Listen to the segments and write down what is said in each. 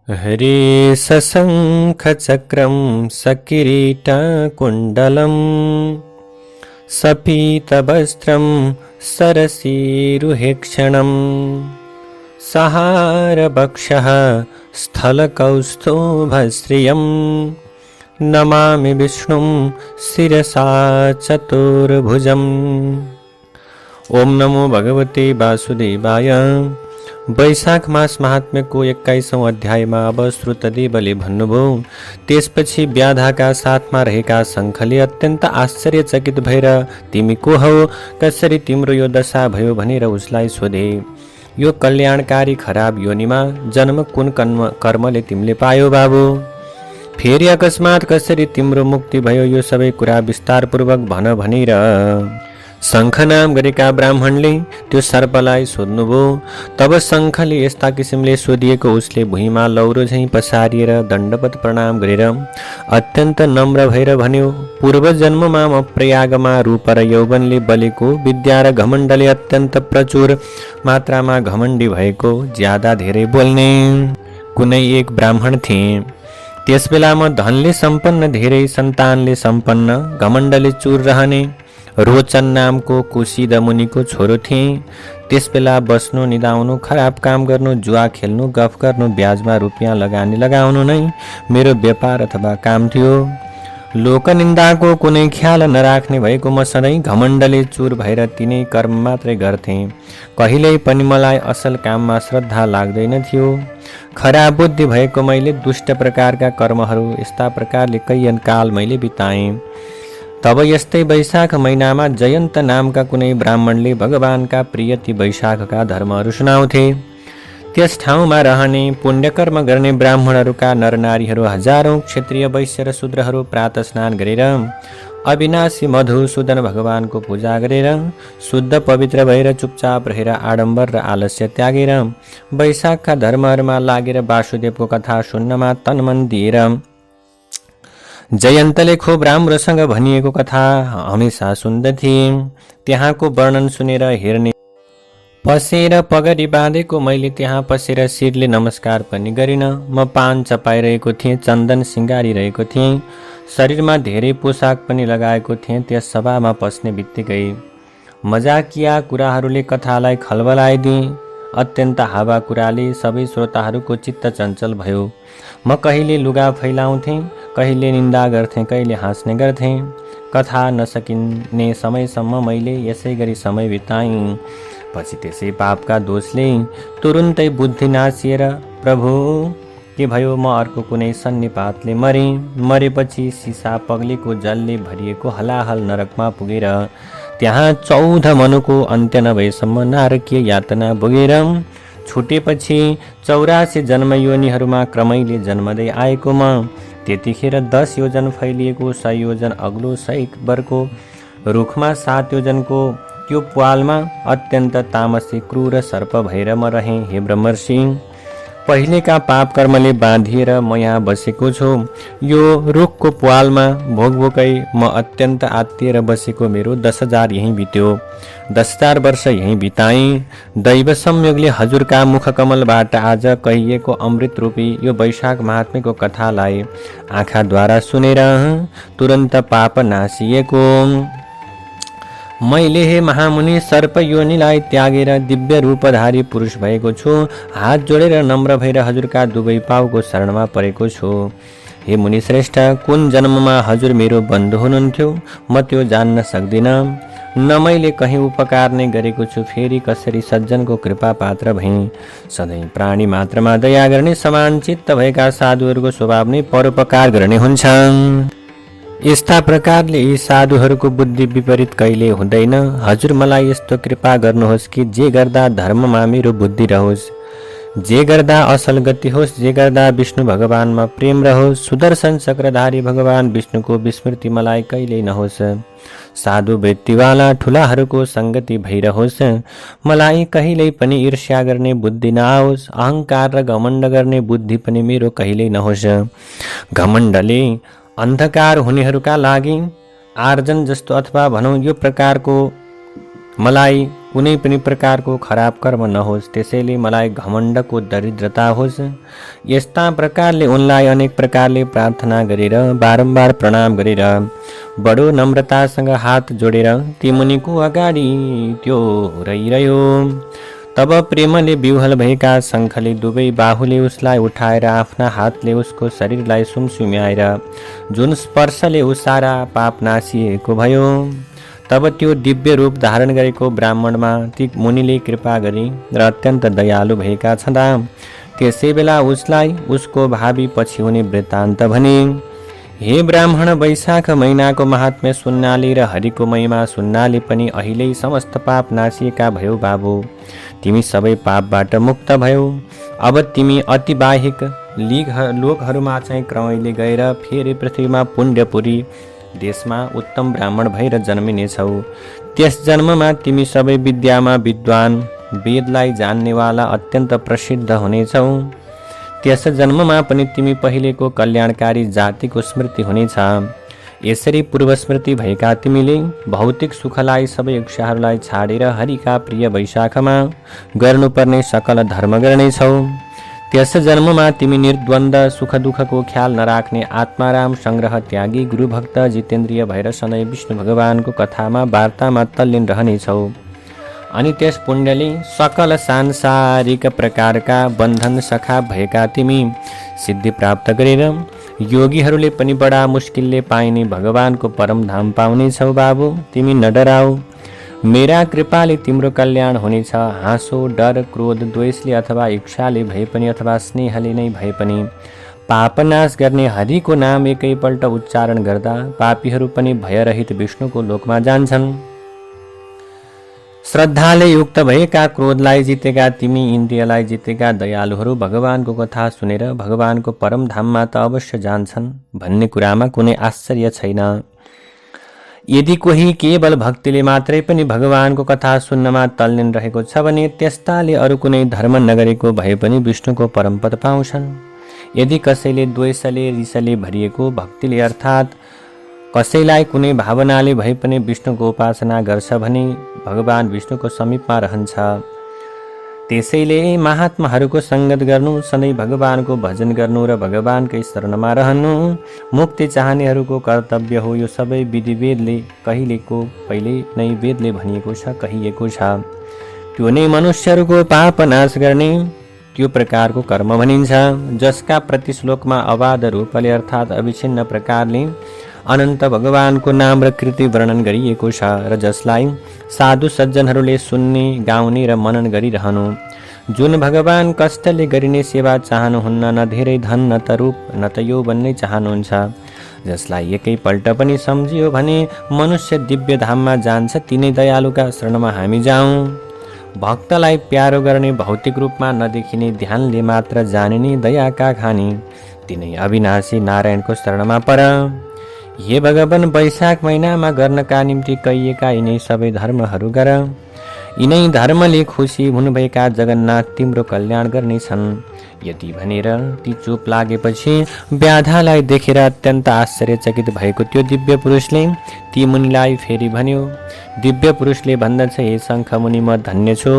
हरे सशङ्खचक्रं सकिरीटकुण्डलं सपीतवस्त्रं सरसीरुहेक्षणं सहारवक्षः स्थलकौस्तुभश्रियं नमामि विष्णुं शिरसा चतुर्भुजम्। ओम नमो भगवते वासुदेवाय। वैशाख मास महात्म्यको 21औं अध्यायमा अब श्रुतदेवले भन्नुभयो। त्यसपछि व्याधाका साथमा रहेका शङ्खले अत्यन्त आश्चर्यचकित भएर तिमी को हौ, कसरी तिम्रो यो दशा भयो भनेर उसलाई सोधे। यो कल्याणकारी खराब योनिमा जन्म कुन कर्मले तिमीले पायो बाबु? फेरि अकस्मात कसरी तिम्रो मुक्ति भयो, यो सबै कुरा विस्तारपूर्वक भन भनेर शङ्ख नाम गरेका ब्राह्मणले त्यो सर्पलाई सोध्नुभयो। तब शङ्खले यस्ता किसिमले सोधिएको उसले भुइँमा लौरो झैँ पसारिएर दण्डवत प्रणाम गरेर अत्यन्त नम्र भएर भन्यो, पूर्व जन्ममा म प्रयागमा रूप र यौवनले बलेको, विद्या र घमण्डले अत्यन्त प्रचुर मात्रामा घमण्डी भएको, ज्यादा धेरै बोल्ने कुनै एक ब्राह्मण थिएँ। त्यसबेला म धनले सम्पन्न, धेरै सन्तानले सम्पन्न, घमण्डले चुर रहने रोचन नामको कुशीद मुनिको छोरो थिएँ। त्यसबेला बस्नु, निदाउनु, खराब काम गर्नु, जुवा खेल्नु, गफ गर्नु, ब्याजमा रुपियाँ लगाउनु नै मेरो व्यापार अथवा काम थियो। लोकनिन्दाको कुनै ख्याल नराख्ने भएको म सधैँ घमण्डले चुर भएर तिनै कर्म मात्रै गर्थेँ। कहिल्यै पनि मलाई असल काममा श्रद्धा लाग्दैन थियो। खराब बुद्धि भएको मैले दुष्ट प्रकारका कर्महरू यस्ता प्रकारले कैयन काल मैले बिताएँ। तब यस्तै वैशाख महिनामा जयन्त नामका कुनै ब्राह्मणले भगवानका प्रिय ती वैशाखका धर्महरू सुनाउँथे। त्यस ठाउँमा रहने पुण्यकर्म गर्ने ब्राह्मणहरूका नरनारीहरू हजारौं क्षत्रिय वैश्य र शूद्रहरू प्रातः स्नान गरेर अविनाशी मधुसूदन भगवानको पूजा गरेर शुद्ध पवित्र भएर चुपचाप रहेर आडम्बर र आलस्य त्यागेर वैशाखका धर्महरूमा लागेर वासुदेवको कथा सुन्नमा तनमन दिएर जयन्तले खूब राम्रोसँग भनिएको कथा हमेसा सुन्दथे। त्यहाँको वर्णन सुनेर हेर्ने पसेर पगडी बाँधेको मैले त्यहाँ पसेर शिरले नमस्कार पनि गरिन। म पान चपाइरहेको थिएँ, चन्दन सिँगारिरहेको थिएँ, शरीरमा धेरै पोसाक पनि लगाएको थिएँ। त्यस सभामा पस्ने बित्तिकै मजाकिया कुराहरूले कथालाई खलबलाइदिए। अत्यन्त हावा कुराले सबै श्रोताहरूको चित्त चञ्चल भयो। म कहिले लुगा फैलाउँथेँ, कहिले निन्दा गर्थेँ, कहिले हाँस्ने गर्थेँ। कथा नसकिने समयसम्म मैले यसै गरी समय बिताएँ। पछि त्यसै पापका दोषले तुरुन्तै बुद्धि नासिएर प्रभु के भयो, म अर्को कुनै सन्निपातले मरेँ। मरेपछि सिसा पग्लेको जलले भरिएको हलाहल नरकमा पुगेर त्यहाँ 14 मनुको अन्त्य नभएसम्म नारकीय यातना भोगेर छुटेपछि 84 जन्मयोनिहरूमा क्रमैले जन्मदै आएको म त्यतिखेर 10 योजन फैलिएको 100 योजन अग्लो 100 वर्गको रुखमा 7 योजनको त्यो प्वालमा अत्यन्त तामसी क्रूर सर्प भएर म रहेँ। हे ब्रह्मर्षि, पहिलेका पाप कर्मले बाँधिएर म यहाँ बसेको छु। यो रुखको प्वालमा भोकभोकै म अत्यन्त आत्तिएर बसेको मेरो 10,000 यहीँ बित्यो। 10,000 वर्ष यहीँ बिताएँ। दैव संयोगले हजुरका मुखकमलबाट आज कहिएको अमृत रूपी यो वैशाख महात्म्यको कथालाई आँखाद्वारा सुनेर तुरन्त पाप नासिएको मैले हे महामुनि सर्प योनिलाई त्यागेर दिव्य रूपधारी पुरुष भएको छु। हात जोडेर नम्र भएर हजुरका दुवै पाउको शरणमा परेको छु। हे मुनि श्रेष्ठ, कुन जन्ममा हजुर मेरो बन्धु हुनुहुन्थ्यो म त्यो जान्न सक्दिनँ। न मैले कहीँ उपकार नै गरेको छु, फेरि कसरी सज्जनको कृपा पात्र भएँ। सधैँ प्राणी मात्रमा दया गर्ने समान चित्त भएका साधुहरूको स्वभाव नै परोपकार गर्ने हुन्छ। यस्ता प्रकारले यी साधुहरूको बुद्धि विपरीत कहिले हुँदैन। हजुर मलाई यस्तो कृपा गर्नुहोस् कि जे गर्दा धर्ममा मेरो बुद्धि रहोस्, जे गर्दा असल गति होस्, जे गर्दा विष्णु भगवानमा प्रेम रहोस्। सुदर्शन चक्रधारी भगवान विष्णुको विस्मृति मलाई कहिल्यै नहोस्। साधु वृत्तिवाला ठुलाहरूको सङ्गति भइरहोस्। मलाई कहिल्यै पनि ईर्ष्या गर्ने बुद्धि नआओस्। अहङ्कार र घमण्ड गर्ने बुद्धि पनि मेरो कहिल्यै नहोस्। घमण्डले अन्धकार हुनेहरूका लागि आर्जन जस्तो अथवा भनौँ यो प्रकारको मलाई कुनै पनि प्रकारको खराब कर्म नहोस्, त्यसैले मलाई घमण्डको दरिद्रता होस्। यस्ता प्रकारले उनलाई अनेक प्रकारले प्रार्थना गरेर बारम्बार प्रणाम गरेर बडो नम्रतासँग हात जोडेर ती मुनिको अगाडि त्यो रहिरह्यो। तब प्रेमले विह्वल भएका शङ्खले दुवै बाहुले उसलाई उठाएर आफ्ना हातले उसको शरीरलाई सुमसुम्याएर जुन स्पर्शले ऊ सारा पाप नासिएको भयो। तब त्यो दिव्य रूप धारण गरेको ब्राह्मणमा ती मुनिले कृपा गरी र अत्यन्त दयालु भएका छँदा त्यसै बेला उसलाई उसको भावी पछि हुने वृत्तान्त भने। हे ब्राह्मण, वैशाख महिनाको महात्म्य सुन्नाले र हरिको महिमा सुन्नाले पनि अहिले समस्त पाप नासिएका भयो बाबु। तिमी सबै पापबाट मुक्त भयो। अब तिमी अति बाहिक लोकहरूमा चाहिँ क्रमैले गएर फेरि पृथ्वीमा पुण्यपुरी देशमा उत्तम ब्राह्मण भएर जन्मिनेछौ। त्यस जन्ममा तिमी सबै विद्यामा विद्वान, वेदलाई जान्नेवाला अत्यन्त प्रसिद्ध हुनेछौ। त्यस जन्ममा पनि तिमी पहिलेको कल्याणकारी जातिको स्मृति हुनेछ। यसरी पूर्व स्मृति भएका तिमीले भौतिक सुखलाई सबै इच्छाहरूलाई छाडेर हरिका प्रिय वैशाखमा गर्नुपर्ने सकल धर्म गर्नेछौ। त्यस जन्ममा तिमी निर्द्वन्द सुख दुःखको ख्याल नराख्ने आत्माराम संग्रह त्यागी गुरुभक्त जितेन्द्रिय भएर सधैँ विष्णु भगवानको कथामा वार्तामा तल्लीन रहनेछौ। अनि त्यस पुण्यले सकल सांसारिक प्रकारका बन्धन सखा भएका तिमी सिद्धि प्राप्त गरेर योगीहरूले पनि बडा मुस्किलले पाइने भगवानको परमधाम पाउनेछौ। बाबु, तिमी नडराऊ, मेरा कृपाले तिम्रो कल्याण हुनेछ। हाँसो, डर, क्रोध, द्वेषले अथवा इच्छाले भए पनि अथवा स्नेहले नै भए पनि पापनाश गर्ने हरिको नाम एकैपल्ट उच्चारण गर्दा पापीहरू पनि भयरहित विष्णुको लोकमा जान्छन्। श्रद्धाले युक्त भएका क्रोधलाई जितेका तिमी, इन्द्रियलाई जितेका दयालुहरू भगवानको कथा सुनेर भगवानको परमधाममा त अवश्य जान्छन् भन्ने कुरामा कुनै आश्चर्य छैन। यदि कोही केवल भक्तिले मात्रै पनि भगवानको कथा सुन्नमा तल्लीन रहेको छ भने त्यस्ताले अरू कुनै धर्म नगरेको भए पनि विष्णुको परमपद पाउँछन्। यदि कसैले द्वेषले रिसले भरिएको भक्तिले अर्थात् कसैलाई कुनै भावनाले भए पनि विष्णुको उपासना गर्छ भने भगवान विष्णुको समीपमा रहन्छ। त्यसैले महात्माहरूको सङ्गत गर्नु, सधैँ भगवानको भजन गर्नु र भगवानकै शरणमा रहनु मुक्ति चाहनेहरूको कर्तव्य हो। यो सबै विधिवेदले पहिले नै वेदले भनिएको छ, कहिएको छ। त्यो नै मनुष्यहरूको पाप नाश गर्ने त्यो प्रकारको कर्म भनिन्छ, जसका प्रति श्लोकमा अबाध रूपले अर्थात् अविच्छिन्न प्रकारले अनन्त भगवानको नाम र कृति वर्णन गरिएको छ र जसलाई साधु सज्जनहरूले सुन्ने, गाउने र मनन गरिरहनु। जुन भगवान कष्टले गरिने सेवा चाहनुहुन्न, न धेरै धन, न त रूप, न त यौवन नै चाहनुहुन्छ, जसलाई एकैपल्ट पनि सम्झियो भने मनुष्य दिव्य धाममा जान्छ, तिनै दयालुका शरणमा हामी जाउँ। भक्तलाई प्यारो गर्ने, भौतिक रूपमा नदेखिने, ध्यानले मात्र जानिने, दयाका खानी, तिनै अविनाशी नारायणको शरणमा पर। हे भगवान, वैशाख महिनामा गर्नका निम्ति कहिएका यिनै सबै धर्महरू गर। यिनै धर्मले खुसी हुनुभएका जगन्नाथ तिम्रो कल्याण गर्नेछन्। यति भनेर ती चुप लागेपछि व्याधालाई देखेर अत्यन्त आश्चर्यचकित भएको त्यो दिव्य पुरुषले ती मुनिलाई फेरि भन्यो। दिव्य पुरुषले भन्दछ, हे शङ्ख मुनि, म धन्य छु।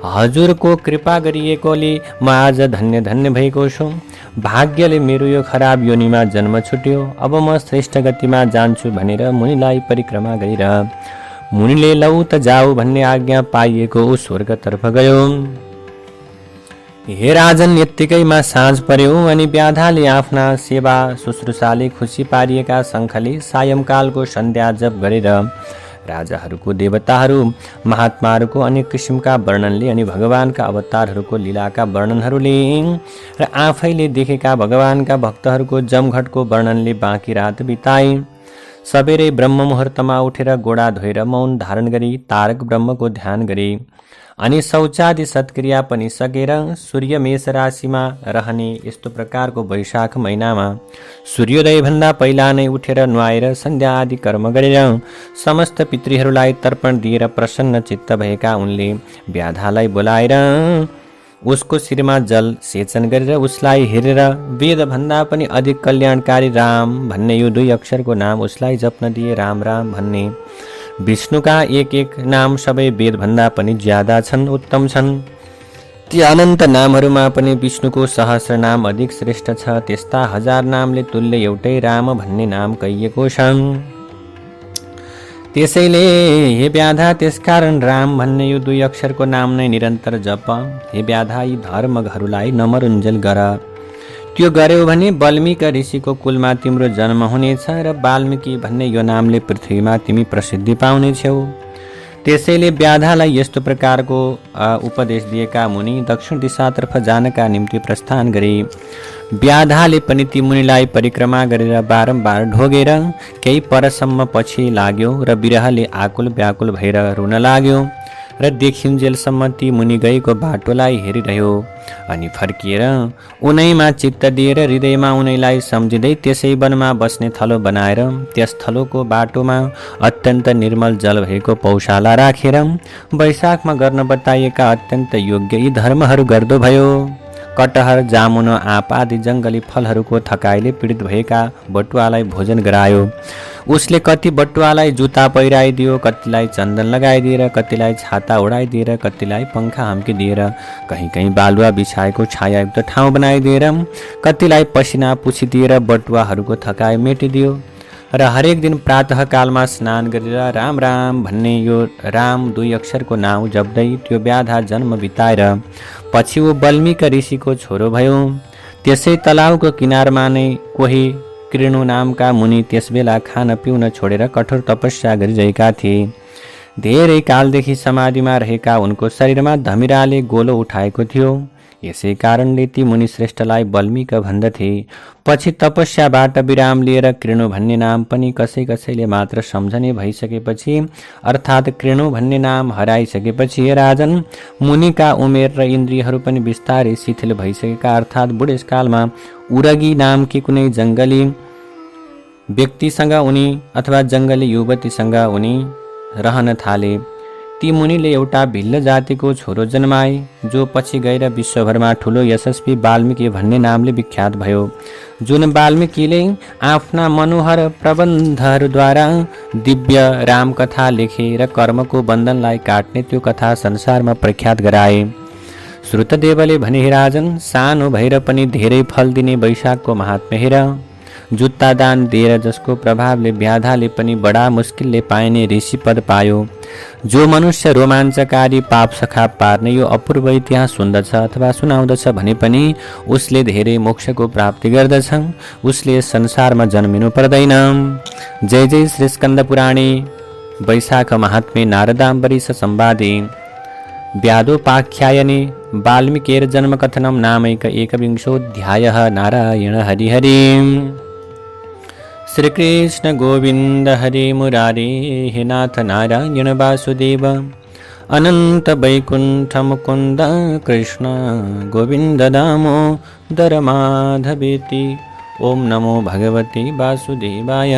हजुरको कृपा गरिएकोले म आज धन्य धन्य भएको छु। भाग्यले मेरो यो खराब योनिमा जन्म छुट्यो। अब म श्रेष्ठ गतिमा जान्छु भनेर मुनिलाई परिक्रमा गरेर मुनिले लौ त जाऊ भन्ने आज्ञा पाइएको ऊ स्वर्गतर्फ गयो। हे राजन, यत्तिकैमा साँझ पर्यो अनि व्याधाले आफ्ना सेवा शुश्रूषाले खुसी पारिएका शङ्खले सायंकालको सन्ध्या जप गरेर राजाहरूको, देवताहरू, महात्माहरूको अनेक किसिमका वर्णनले अनि भगवानका अवतारहरूको लीलाका वर्णनहरूले र आफैले देखेका भगवानका भक्तहरूको जमघटको वर्णनले बाँकी रात बिताए। सबेरै ब्रह्म मुहुर्तमा उठेर गोडा धोएर मौन धारण गरी तारक ब्रह्मको ध्यान गरे अनि शौचादि सत्क्रिया पनि सकेर सूर्य मेष राशिमा रहने यस्तो प्रकारको वैशाख महिनामा सूर्योदयभन्दा पहिला नै उठेर नुहाएर सन्ध्या आदि कर्म गरेर समस्त पितृहरूलाई तर्पण दिएर प्रसन्न चित्त भएका उनले व्याधालाई बोलाएर उसको शिरमा जल सेचन गरेर उसलाई हेरेर वेदभन्दा पनि अधिक कल्याणकारी राम भन्ने यो 2 अक्षरको नाम उसलाई जप्न दिए। राम राम भन्ने विष्णुका एक एक नाम सबै वेदभन्दा पनि ज्यादा छन्, उत्तम छन्। ती अनन्त नामहरूमा पनि विष्णुको सहस्र नाम अधिक श्रेष्ठ छ। त्यस्ता हजार नामले तुल्य एउटै राम भन्ने नाम कहिएको छ। त्यसैले हे व्याधा, त्यसकारण राम भन्ने यो 2 अक्षरको नाम नै निरन्तर जप। हे व्याधा, यी धर्महरूलाई नमरुन्जेल गर। त्यो गर्यौ भने वाल्मीकि ऋषिको कुलमा तिम्रो जन्म हुनेछ र वाल्मीकि भन्ने यो नामले पृथ्वीमा तिमी प्रसिद्धि पाउनेछौ। त्यसैले व्याधालाई यस्तो प्रकारको उपदेश दिएका मुनि दक्षिण दिशातर्फ जानका निम्ति प्रस्थान गरे। व्याधाले पनि ती मुनिलाई परिक्रमा गरेर बारम्बार ढोगेर केही परसम्म पछि लाग्यो र विरहले आकुल व्याकुल भएर रुन लाग्यो र देखिन्जेलसम्म ती मुनि गएको बाटोलाई हेरिरह्यो। अनि फर्किएर उनैमा चित्त दिएर हृदयमा उनैलाई सम्झिँदै त्यसै वनमा बस्ने थलो बनाएर त्यस थलोको बाटोमा अत्यन्त निर्मल जल भएको पौशाला राखेर वैशाखमा गर्न बताइएका अत्यन्त योग्य यी धर्महरू गर्दो भयो। कटहर, जामुन, आँप आदि जङ्गली फलहरूको थकाइले पीडित भएका बटुवालाई भोजन गरायो। उसले कति बटुवालाई जुत्ता पहिराइदियो, कतिलाई चन्दन लगाइदिएर, कतिलाई छाता उडाइदिएर, कतिलाई पङ्खा हम्किदिएर, कहीँ कहीँ बालुवा बिछाएको छायायुक्त ठाउँ बनाइदिएर, कतिलाई पसिना पुछिदिएर बटुवाहरूको थकाइ मेटिदियो। र हरेक दिन प्रातःकालमा स्नान गरेर राम राम भन्ने यो राम 2 अक्षरको नाउँ जप्दै त्यो व्याधा जन्म बिताएर पछि ऊ वाल्मीकि ऋषिको छोरो भयो। त्यसै तलाउको किनारमा नै कोही कृणु नामका मुनि त्यसबेला खान पिउन छोडेर कठोर तपस्या गरिरहेका थिए। धेरै कालदेखि समाधिमा रहेका उनको शरीरमा धमिराले गोलो उठाएको थियो। यसै कारणले ती मुनि श्रेष्ठलाई वाल्मीकि भन्दथे। पछि तपस्याबाट विराम लिएर कृणु भन्ने नाम पनि कसै कसैले मात्र सम्झने भइसकेपछि, अर्थात् कृणु भन्ने नाम हराइसकेपछि, हे राजन, मुनिका उमेर र इन्द्रियहरू पनि बिस्तारै शिथिल भइसकेका, अर्थात् बुढेसकालमा उरगी नामकी कुनै जङ्गली व्यक्तिसँग उनी अथवा जङ्गली युवतीसँग उनी रहन थाले। ती मुनिले एउटा भिल्ल जातिको छोरो जन्माए, जो पछि गएर विश्वभरमा ठुलो यशस्वी वाल्मीकि भन्ने नामले विख्यात भयो। जुन वाल्मीकिले आफ्ना मनोहर प्रबन्धहरूद्वारा दिव्य रामकथा लेखे र कर्मको बन्धनलाई काट्ने त्यो कथा संसारमा प्रख्यात गराए। श्रुतदेवले भने, हे राजन, सानो भएर पनि धेरै फल दिने वैशाखको महात्म्य हेर। जुत्ता दान दिएर जसको प्रभावले व्याधाले पनि बडा मुस्किलले पाइने ऋषि पद पायो। जो मनुष्य रोमाञ्चकारी पाप सखा पार्ने यो अपूर्व इतिहास सुन्दछ अथवा सुनाउँदछ भने पनि उसले धेरै मोक्षको प्राप्ति गर्दछ। उसले संसारमा जन्मिनु पर्दैन। जय जय श्री स्कन्द पुराणे वैशाख महात्म्ये नारदाम्बरीश संवादे व्यादोपाख्यायने वाल्मीकेर जन्मकथनं नामैक एकविंशोऽध्यायः। नारायण हरि हरि। श्री कृष्ण गोविंद हरि मुरारे, हे नाथ नारायण वासुदेव, अनंत वैकुंठ मुकुंद कृष्ण गोविंद दामोदर माधवेति। ओम नमो भगवते वासुदेवाय।